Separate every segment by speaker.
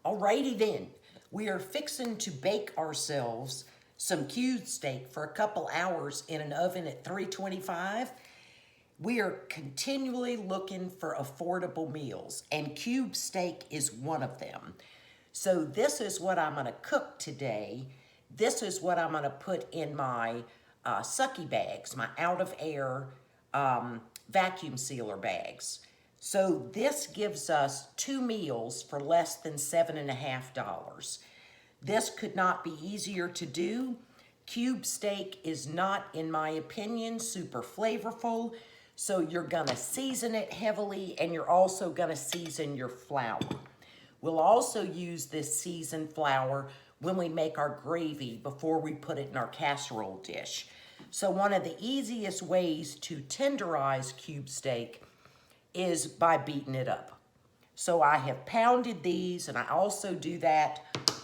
Speaker 1: Alrighty then, we are fixing to bake ourselves some cube steak for a couple hours in an oven at 325. We are continually looking for affordable meals, and cube steak is one of them. So this is what I'm gonna cook today. This is what I'm gonna put in my sucky bags, my out of air vacuum sealer bags. So this gives us 2 meals for less than $7.50. This could not be easier to do. Cube steak is not, in my opinion, super flavorful. So you're gonna season it heavily, and you're also gonna season your flour. We'll also use this seasoned flour when we make our gravy before we put it in our casserole dish. So one of the easiest ways to tenderize cube steak is by beating it up. So I have pounded these, and I also do that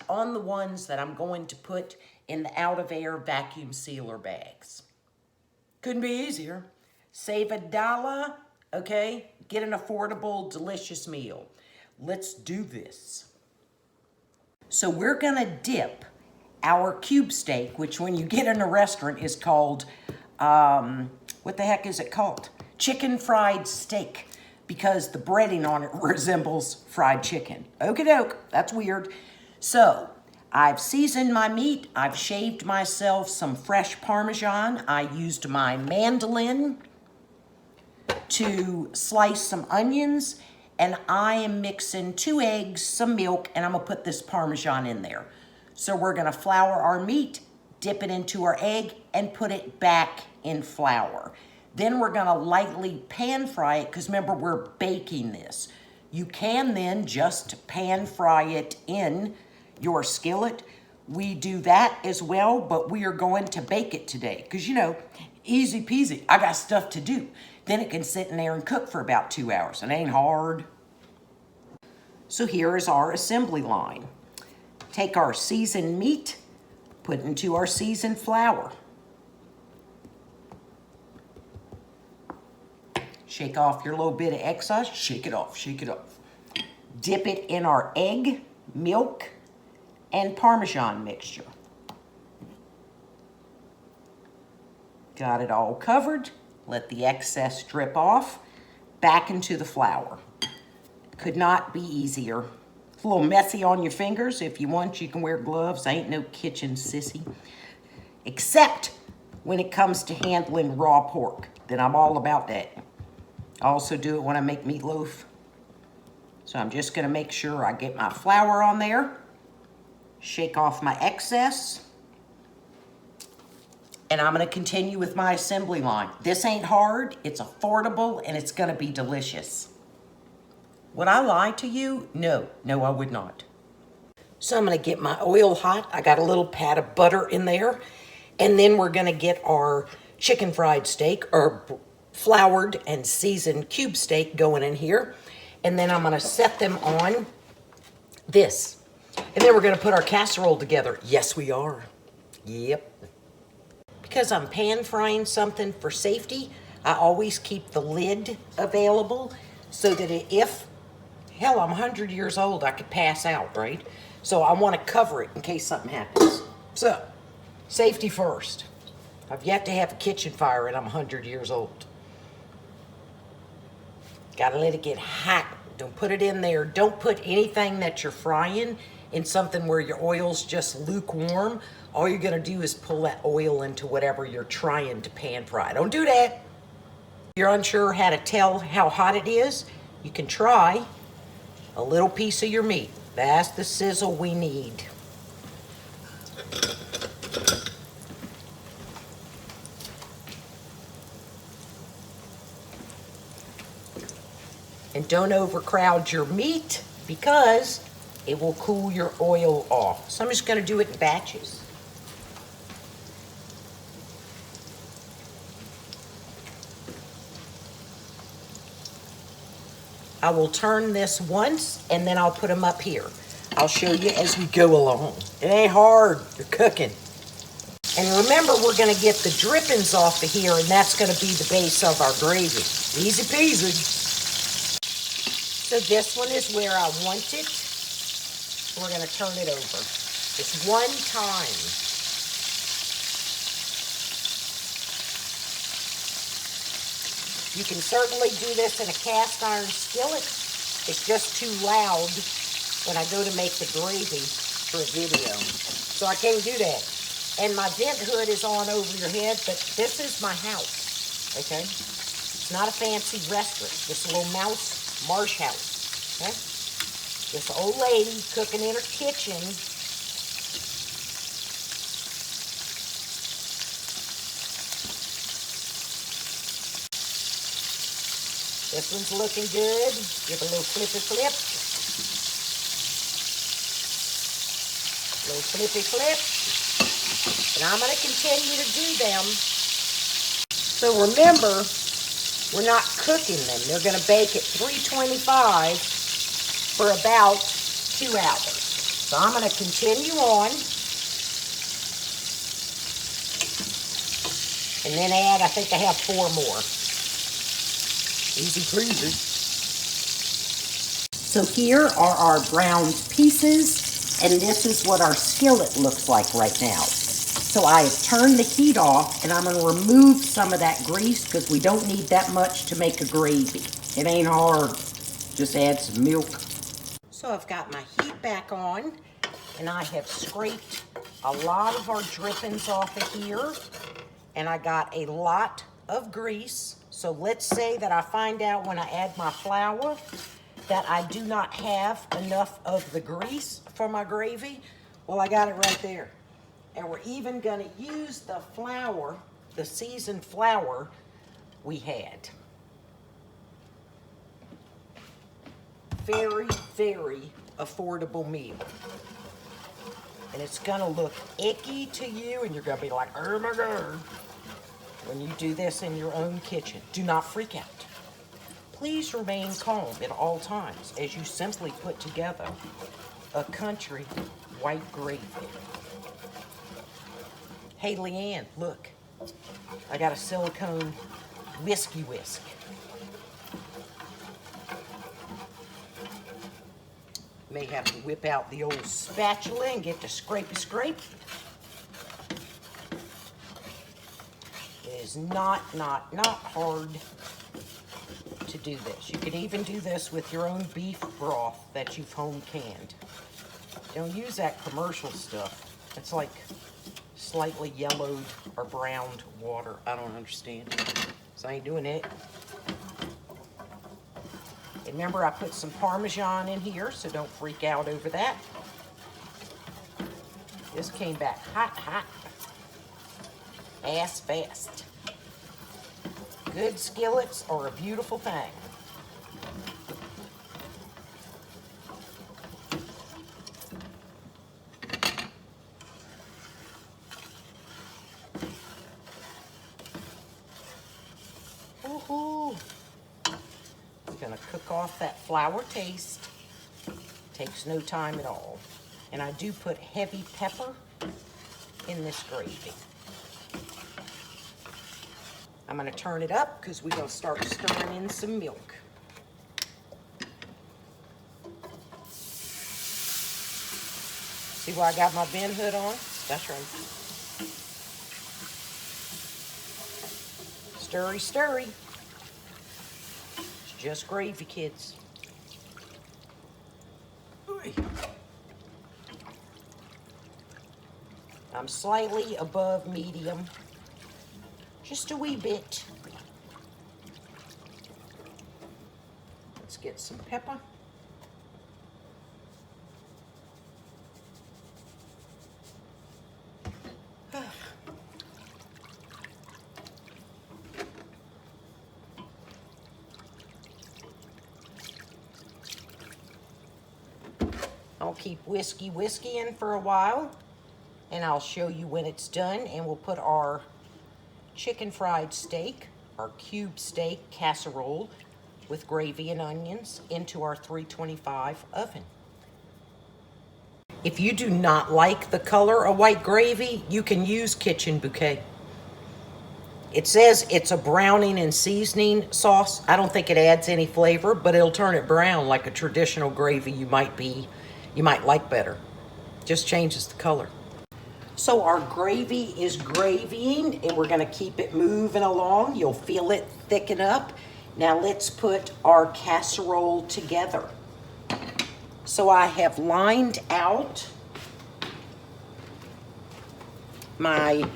Speaker 1: on the ones that I'm going to put in the out-of-air vacuum sealer bags. Couldn't be easier. Save $1, okay? Get an affordable, delicious meal. Let's do this. So we're gonna dip our cube steak, which when you get in a restaurant is called, what the heck is it called? Chicken fried steak, because the breading on it resembles fried chicken. Okie doke, that's weird. So I've seasoned my meat. I've shaved myself some fresh Parmesan. I used my mandolin to slice some onions, and I am mixing 2 eggs, some milk, and I'm gonna put this Parmesan in there. So we're gonna flour our meat, dip it into our egg, and put it back in flour. Then we're gonna lightly pan fry it, because remember, we're baking this. You can then just pan fry it in your skillet. We do that as well, but we are going to bake it today, because you know, easy peasy, I got stuff to do. Then it can sit in there and cook for about 2 hours. It ain't hard. So here is our assembly line. Take our seasoned meat, put it into our seasoned flour. Shake off your little bit of excess, shake it off, shake it off. Dip it in our egg, milk, and Parmesan mixture. Got it all covered. Let the excess drip off, back into the flour. Could not be easier. It's a little messy on your fingers. If you want, you can wear gloves. I ain't no kitchen sissy. Except when it comes to handling raw pork, then I'm all about that. I also do it when I make meatloaf. So I'm just gonna make sure I get my flour on there, shake off my excess, and I'm gonna continue with my assembly line. This ain't hard, it's affordable, and it's gonna be delicious. Would I lie to you? No, I would not. So I'm gonna get my oil hot. I got a little pat of butter in there, and then we're gonna get our chicken fried steak, or floured and seasoned cube steak going in here. And then I'm gonna set them on this. And then we're gonna put our casserole together. Yes, we are. Yep. Because I'm pan frying something for safety, I always keep the lid available so that if, hell, I'm 100 years old, I could pass out, right? So I wanna cover it in case something happens. So, safety first. I've yet to have a kitchen fire and I'm 100 years old. Gotta let it get hot. Don't put it in there. Don't put anything that you're frying in something where your oil's just lukewarm. All you're gonna do is pull that oil into whatever you're trying to pan fry. Don't do that. If you're unsure how to tell how hot it is, you can try a little piece of your meat. That's the sizzle we need. And don't overcrowd your meat because it will cool your oil off. So I'm just gonna do it in batches. I will turn this once and then I'll put them up here. I'll show you as we go along. It ain't hard, you're cooking. And remember, we're gonna get the drippings off of here, and that's gonna be the base of our gravy. Easy peasy. So this one is where I want it. We're going to turn it over. Just one time. You can certainly do this in a cast iron skillet. It's just too loud when I go to make the gravy for a video. So I can't do that. And my vent hood is on over your head, but this is my house, okay? It's not a fancy restaurant. Just a little marsh house, okay? This old lady cooking in her kitchen. This one's looking good. Give a little flippy flip. Little flippy flip. And I'm going to continue to do them. So remember, we're not cooking them. They're going to bake at 325 for about 2 hours. So I'm going to continue on. And then add, I think I have 4 more. Easy breezy. So here are our browned pieces, and this is what our skillet looks like right now. So I have turned the heat off, and I'm going to remove some of that grease because we don't need that much to make a gravy. It ain't hard. Just add some milk. So I've got my heat back on, and I have scraped a lot of our drippings off of here, and I got a lot of grease. So let's say that I find out when I add my flour that I do not have enough of the grease for my gravy. Well, I got it right there. And we're even gonna use the flour, the seasoned flour we had. Very, very affordable meal. And it's gonna look icky to you, and you're gonna be like, oh my God, when you do this in your own kitchen. Do not freak out. Please remain calm at all times as you simply put together a country white gravy. Hey, Leanne, look. I got a silicone whiskey whisk. May have to whip out the old spatula and get the scrapey scrape. It is not hard to do this. You can even do this with your own beef broth that you've home canned. Don't use that commercial stuff. It's like slightly yellowed or browned water. I don't understand. So I ain't doing it. And remember, I put some Parmesan in here, so don't freak out over that. This came back hot. Ass fast. Good skillets are a beautiful thing. Woohoo! It's gonna cook off that flour taste. Takes no time at all. And I do put heavy pepper in this gravy. I'm gonna turn it up because we're gonna start stirring in some milk. See why I got my vent hood on? That's right. Stirry, stirry. It's just gravy, kids. I'm slightly above medium. Just a wee bit. Let's get some pepper. I'll keep whiskeying for a while, and I'll show you when it's done, and we'll put our chicken fried steak, our cube steak casserole with gravy and onions into our 325 oven. If you do not like the color of white gravy, you can use Kitchen Bouquet. It says it's a browning and seasoning sauce. I don't think it adds any flavor, but it'll turn it brown like a traditional gravy you might be you might like better. Just changes the color. So our gravy is gravying, and we're gonna keep it moving along. You'll feel it thicken up. Now let's put our casserole together. So I have lined out my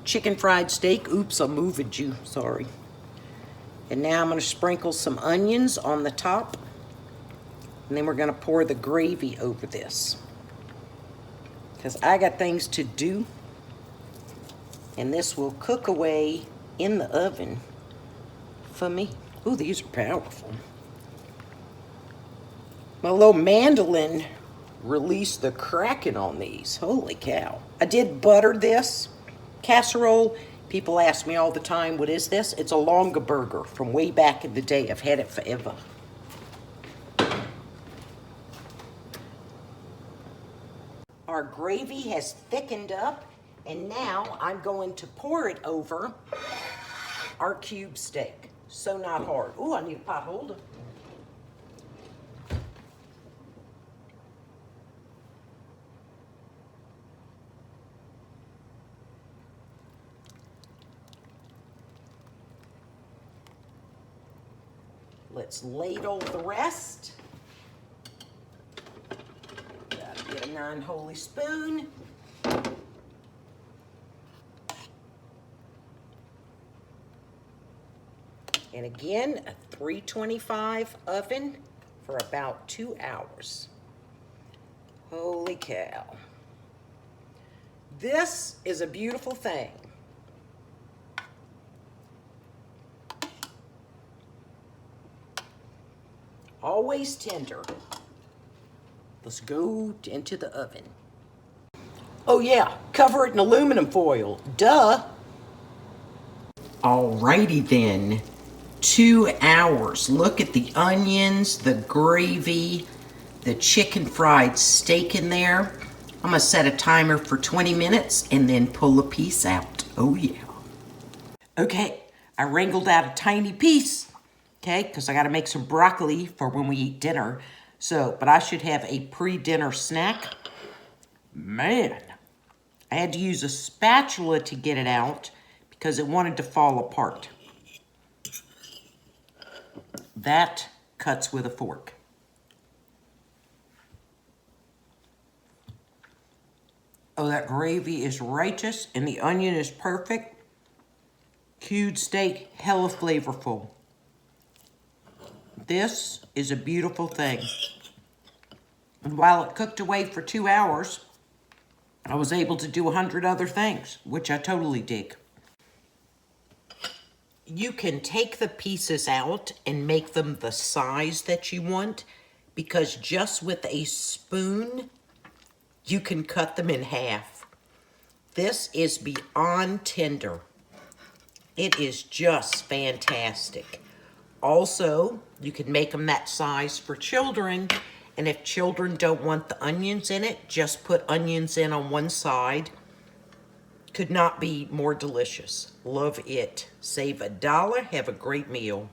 Speaker 1: chicken fried steak. Oops, I'm moving you, sorry. And now I'm gonna sprinkle some onions on the top, and then we're gonna pour the gravy over this, because I got things to do, and this will cook away in the oven for me. Ooh, these are powerful. My little mandolin released the Kraken on these. Holy cow. I did butter this casserole. People ask me all the time, what is this? It's a Longaberger from way back in the day. I've had it forever. Our gravy has thickened up, and now I'm going to pour it over our cube steak. So not hard. Ooh, I need a pot holder. Let's ladle the rest. Gotta get a non-holy spoon. And again, a 325 oven for about 2 hours. Holy cow. This is a beautiful thing. Always tender. Let's go into the oven. Oh yeah, cover it in aluminum foil. Duh. Alrighty then. 2 hours. Look at the onions, the gravy, the chicken fried steak in there. I'm gonna set a timer for 20 minutes and then pull a piece out. Oh yeah. Okay, I wrangled out a tiny piece, okay, because I gotta make some broccoli for when we eat dinner. So, but I should have a pre-dinner snack. Man, I had to use a spatula to get it out because it wanted to fall apart. That cuts with a fork. Oh, that gravy is righteous and the onion is perfect. Cued steak, hella flavorful. This is a beautiful thing. And while it cooked away for 2 hours, I was able to do 100 other things, which I totally dig. You can take the pieces out and make them the size that you want, because just with a spoon, you can cut them in half. This is beyond tender. It is just fantastic. Also, you can make them that size for children, and if children don't want the onions in it, just put onions in on one side. Could not be more delicious. Love it. Save $1, have a great meal.